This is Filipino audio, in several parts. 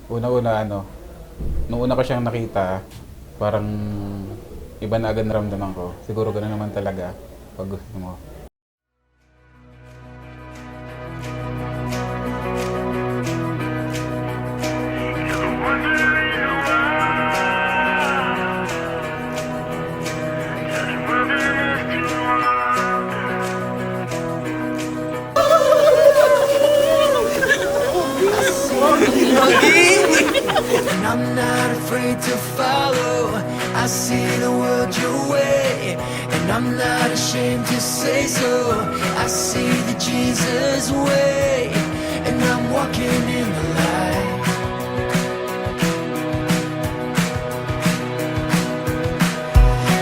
Una-una nung una ko siyang nakita, parang iba na agad naramdaman ko. Siguro gano'n naman talaga pag gusto mo. And I'm not afraid to follow. I see the world your way, and I'm not ashamed to say so. I see the Jesus way, and I'm walking in the light.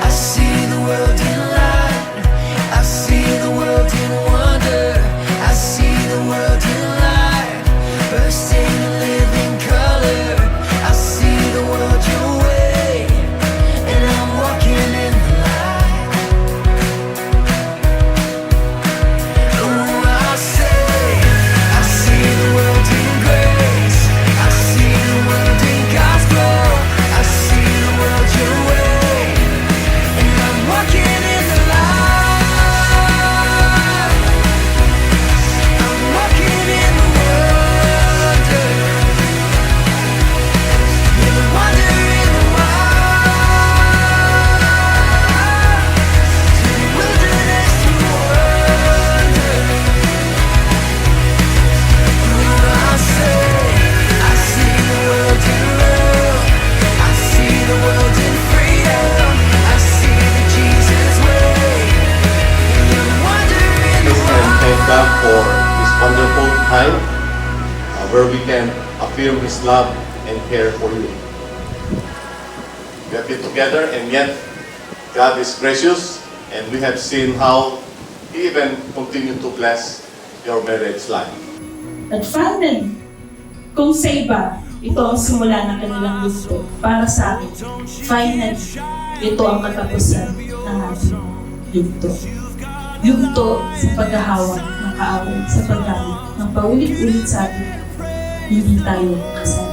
I see the world in light. I see the world in wonder. I see the world in light, bursting in living color. I see the world your way, and I'm walking in the light. Oh, I see the world in grace. I see the world in God's glow. I see the world your way, and I'm walking in the light. I'm walking in the wonder. In the wonder, in the wild. To the wilderness, to wonder. I see the world in love. I see the world in freedom. I see the Jesus way. In the wonder, in the Yes, and thank God for this wonderful time where we can affirm His love and care for you. We have been together, and yet God is gracious, and we have seen how He even continued to bless your marriage life. At finally, kung sa iba, ito ang simula ng kanilang yugto. Para sa akin, finally, ito ang katapusan ng ating yugto. Yugto sa paghahawak ng kaaway sa paggamit ng paulit-ulit sa atin, hindi tayo kasal.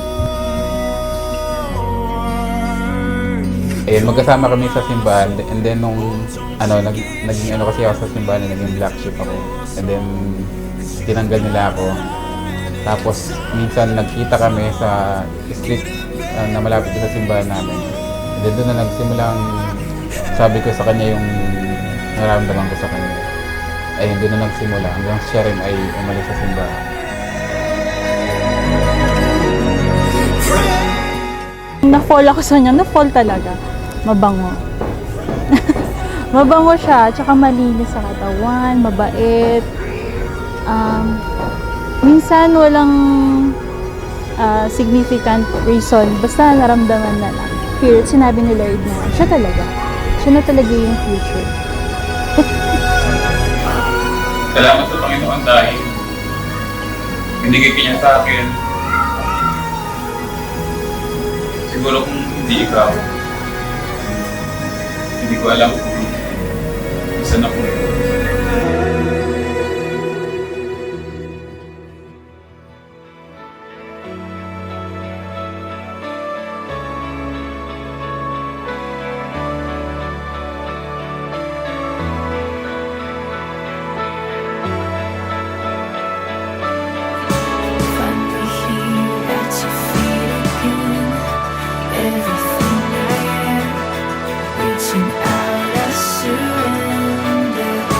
Magkasama kami sa simbahan, and then nung naging kasi ako sa simbahan, naging black sheep ako. And then tinanggal nila ako. Tapos minsan nagkita kami sa street na malapit sa simbahan namin. And then doon na nagsimulang sabi ko sa kanya yung nararamdaman ko sa kanya. Ayun, doon na nagsimula hanggang siya rin ay umalis sa simbahan. Na-fall ako sa kanya, na-fall talaga. Mabango. Mabango siya, tsaka malinis sa katawan, mabait. Minsan walang significant reason, basta naramdaman na lang. Period, sinabi ni Lord na siya talaga. Siya na talaga yung future. Salamat sa Panginoon dahil binigay ka niya sa akin. Siguro kung hindi ikaw, hindi ko alam kung saan ako. Finally here at your feet again. Everything I am, reaching out, I surrender.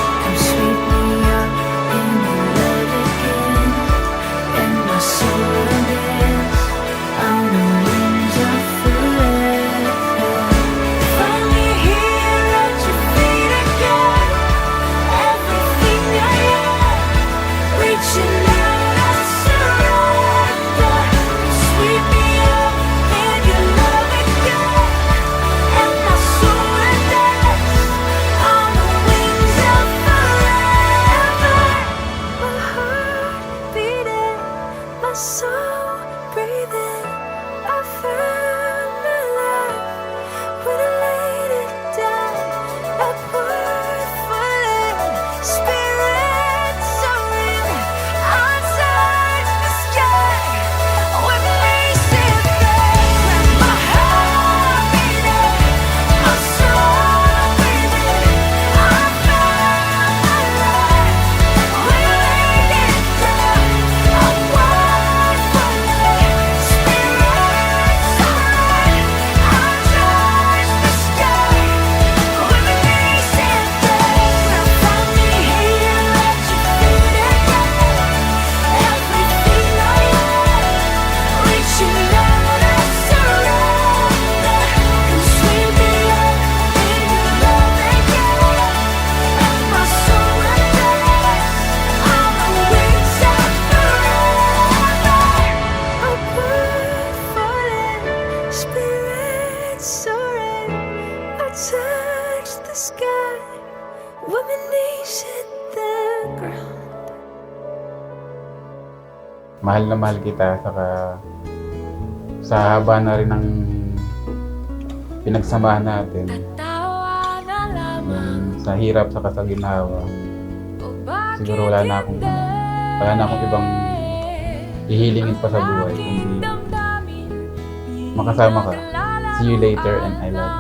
mahal na mahal kita, saka sa haba na rin ng pinagsamahan natin, yung sa hirap saka sa ginawa, siguro wala na akong ibang ihilingin pa sa buhay, kundi makasama ka. See you later and I love you.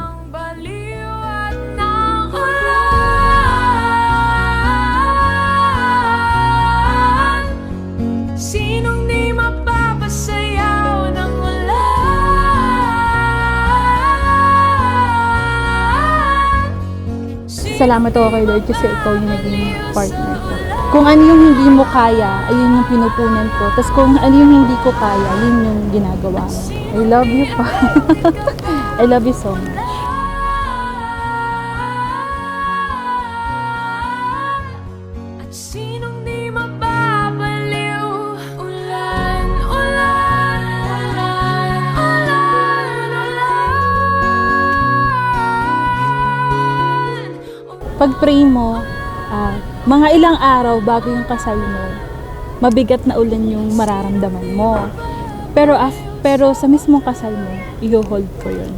Sinong di mapapasayaw ng ulan? Salamat ako kay Lord kasi ikaw yung naging partner ko. Kung ano yung hindi mo kaya, ayun yung pinupunan ko. Tapos kung ano yung hindi ko kaya, yun yung ginagawa mo. I love you pa. I love you so much. At sinong di mapapaliw? Ulan, ulan, ulan, ulan, ulan. Pag-pray mo, mga ilang araw bago yung kasal mo, mabigat na ulan yung mararamdaman mo. Pero sa mismong kasal mo, i-hold ko yun.